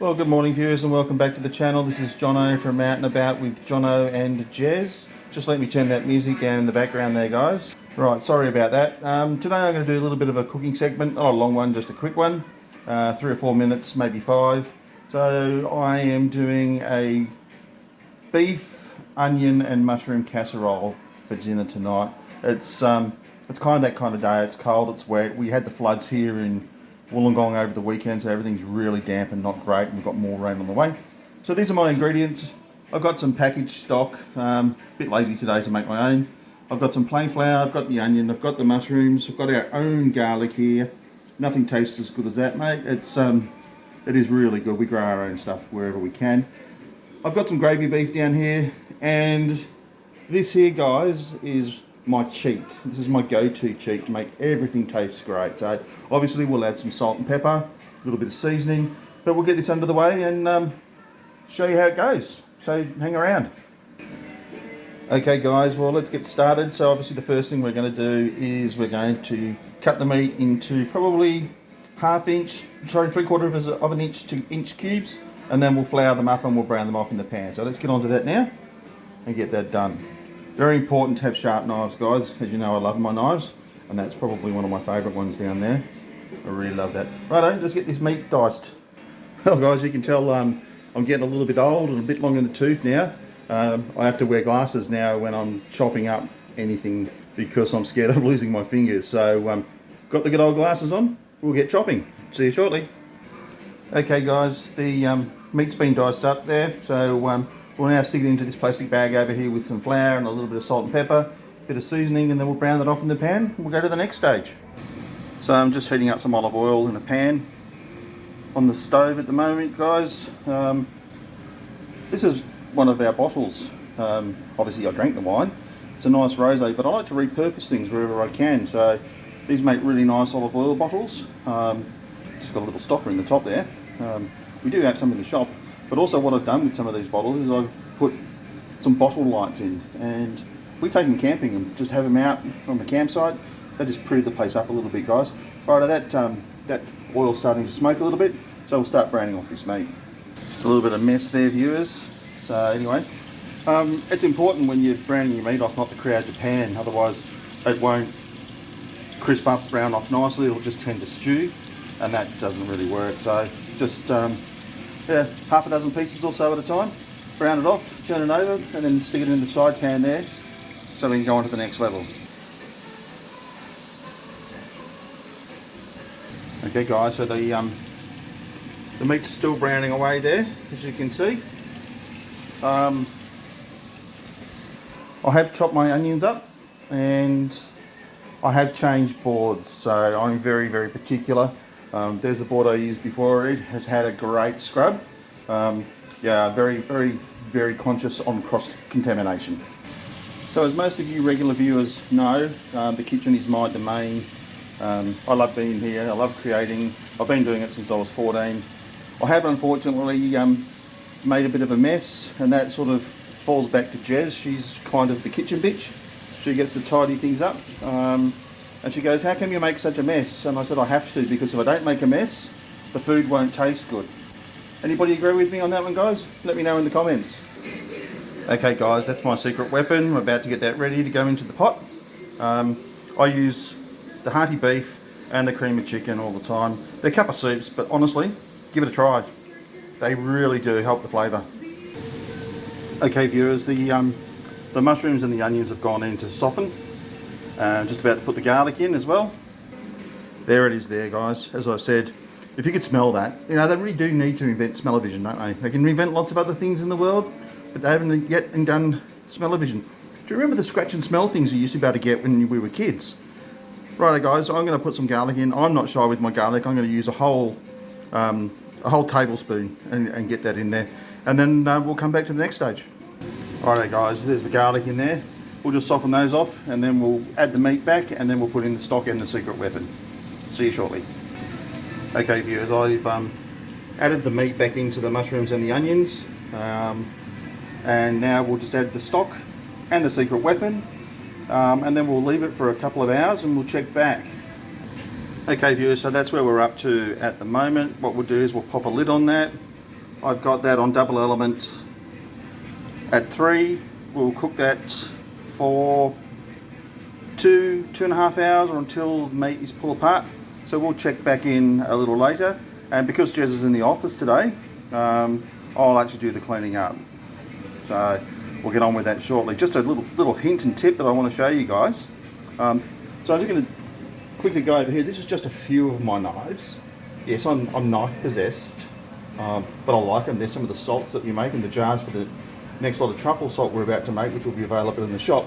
Well, good morning viewers and welcome back to the channel. This is Jonno from Out and About with Jonno and Jez. Just let me turn that music down in the background there, guys. Right, sorry about that. Today I'm going to do a little bit of a cooking segment, not a long one, just a quick one. 3 or 4 minutes, maybe 5. So I am doing a beef, onion and mushroom casserole for dinner tonight. It's kind of that kind of day. It's cold, it's wet. We had the floods here in Wollongong over the weekend, so everything's really damp and not great, and we've got more rain on the way. So these are my ingredients. I've got some packaged stock, a bit lazy today to make my own. I've got some plain flour, I've got the onion, I've got the mushrooms, I've got our own garlic here. Nothing tastes as good as that, mate. It is really good. We grow our own stuff wherever we can. I've got some gravy beef down here, and this here, guys, is my cheat. This is my go-to cheat to make everything taste great. So obviously we'll add some salt and pepper, a little bit of seasoning, but we'll get this under the way and show you how it goes. So hang around. Okay guys, well let's get started. So obviously the first thing we're going to do is we're going to cut the meat into probably 3/4 of an inch to inch cubes, and then we'll flour them up and we'll brown them off in the pan. So let's get on to that now and get that done. Very important to have sharp knives, guys. As you know, I love my knives, and that's probably one of my favourite ones down there. I really love that. Righto, let's get this meat diced. Well, guys, you can tell I'm getting a little bit old and a bit long in the tooth now. I have to wear glasses now when I'm chopping up anything because I'm scared of losing my fingers. So, got the good old glasses on. We'll get chopping. See you shortly. Okay, guys, the meat's been diced up there, so we'll now stick it into this plastic bag over here with some flour and a little bit of salt and pepper, a bit of seasoning, and then we'll brown that off in the pan. We'll go to the next stage. So I'm just heating up some olive oil in a pan on the stove at the moment, guys. This is one of our bottles. Obviously I drank the wine. It's a nice rosé, but I like to repurpose things wherever I can. So these make really nice olive oil bottles. Just got a little stopper in the top there. We do have some in the shop. But also what I've done with some of these bottles is I've put some bottle lights in, and we take them camping and just have them out on the campsite. They just pretty the place up a little bit, guys. Right, that oil's starting to smoke a little bit, so we'll start browning off this meat. It's a little bit of mess there, viewers. So anyway, it's important when you're browning your meat off not to crowd the pan, otherwise it won't crisp up, brown off nicely. It'll just tend to stew, and that doesn't really work. So just yeah, half a dozen pieces or so at a time. Brown it off, turn it over, and then stick it in the side pan there so we can go on to the next level. Okay guys, so the meat's still browning away there, as you can see. I have chopped my onions up and I have changed boards, so I'm very, very particular. There's the board I used before. It has had a great scrub. Yeah, very, very, very conscious on cross-contamination. So as most of you regular viewers know, the kitchen is my domain. I love being here. I love creating. I've been doing it since I was 14. I have unfortunately made a bit of a mess, and that sort of falls back to Jez. She's kind of the kitchen bitch. She gets to tidy things up. And she goes, how come you make such a mess? And I said, I have to, because if I don't make a mess, the food won't taste good. Anybody agree with me on that one, guys? Let me know in the comments. Okay guys, that's my secret weapon. I'm about to get that ready to go into the pot. I use the hearty beef and the cream of chicken all the time. They're cup of soups, but honestly, give it a try. They really do help the flavour. Okay viewers, the mushrooms and the onions have gone in to soften. Just about to put the garlic in as well. There it is there, guys. As I said, if you could smell that, you know, they really do need to invent smell-o-vision, don't they? They can invent lots of other things in the world, but they haven't yet done smell-o-vision. Do you remember the scratch and smell things you used to be able to get when we were kids? Righto guys, I'm going to put some garlic in. I'm not shy with my garlic. I'm going to use a whole tablespoon and get that in there. And then we'll come back to the next stage. Righto guys, there's the garlic in there. We'll just soften those off, and then we'll add the meat back, and then we'll put in the stock and the secret weapon. See you shortly. Okay viewers, I've added the meat back into the mushrooms and the onions, and now we'll just add the stock and the secret weapon, and then we'll leave it for a couple of hours and we'll check back. Okay viewers, so that's where we're up to at the moment. What we'll do is we'll pop a lid on that, I've got that on double element at 3. We'll cook that for 2.5 hours, or until the meat is pulled apart. So we'll check back in a little later. And because Jez is in the office today, I'll actually do the cleaning up. So we'll get on with that shortly. Just a little hint and tip that I want to show you guys. So I'm just going to quickly go over here. This is just a few of my knives. Yes, I'm knife possessed, but I like them. There's some of the salts that we make in the jars for the next lot of truffle salt we're about to make, which will be available in the shop.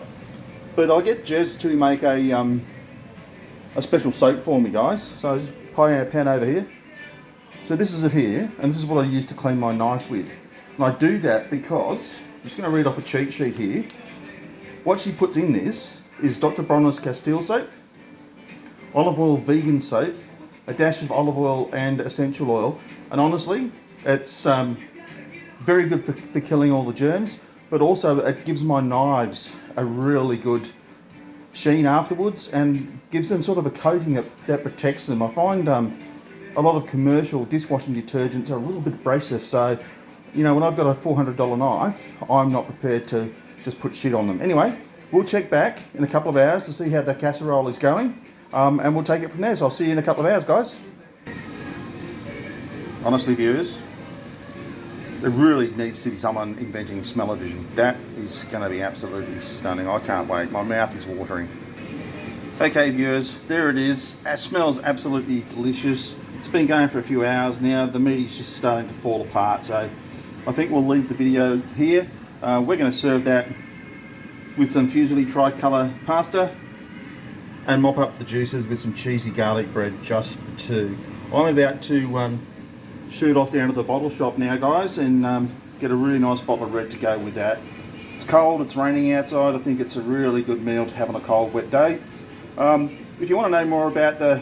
But I get Jez to make a special soap for me, guys. So just putting our pan over here. So this is it here, and this is what I use to clean my knives with. And I do that because, I'm just going to read off a cheat sheet here. What she puts in this is Dr. Bronner's Castile soap, olive oil vegan soap, a dash of olive oil and essential oil. And honestly, it's very good for killing all the germs, but also it gives my knives a really good sheen afterwards and gives them sort of a coating that protects them. I find a lot of commercial dishwashing detergents are a little bit abrasive, so you know, when I've got a $400 knife, I'm not prepared to just put shit on them. Anyway, we'll check back in a couple of hours to see how the casserole is going, and we'll take it from there. So I'll see you in a couple of hours, guys. Honestly, viewers, there really needs to be someone inventing smell-o-vision. That is going to be absolutely stunning. I can't wait. My mouth is watering. Okay, viewers, there it is. It smells absolutely delicious. It's been going for a few hours now. The meat is just starting to fall apart, so I think we'll leave the video here. We're going to serve that with some fusilli tricolour pasta and mop up the juices with some cheesy garlic bread just for 2. I'm about to shoot off down to the bottle shop now, guys, and get a really nice bottle of red to go with that. It's cold, it's raining outside. I think it's a really good meal to have on a cold, wet day. If you want to know more about the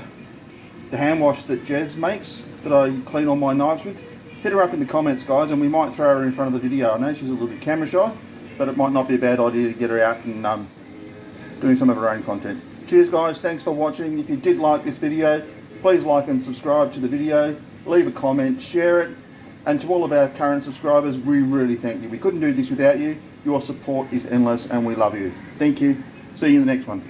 hand wash that Jez makes, that I clean all my knives with, hit her up in the comments, guys, and we might throw her in front of the video. I know she's a little bit camera shy, but it might not be a bad idea to get her out and doing some of her own content. Cheers, guys. Thanks for watching. If you did like this video, please like and subscribe to the video. Leave a comment, share it, and to all of our current subscribers, we really thank you. We couldn't do this without you. Your support is endless, and we love you. Thank you. See you in the next one.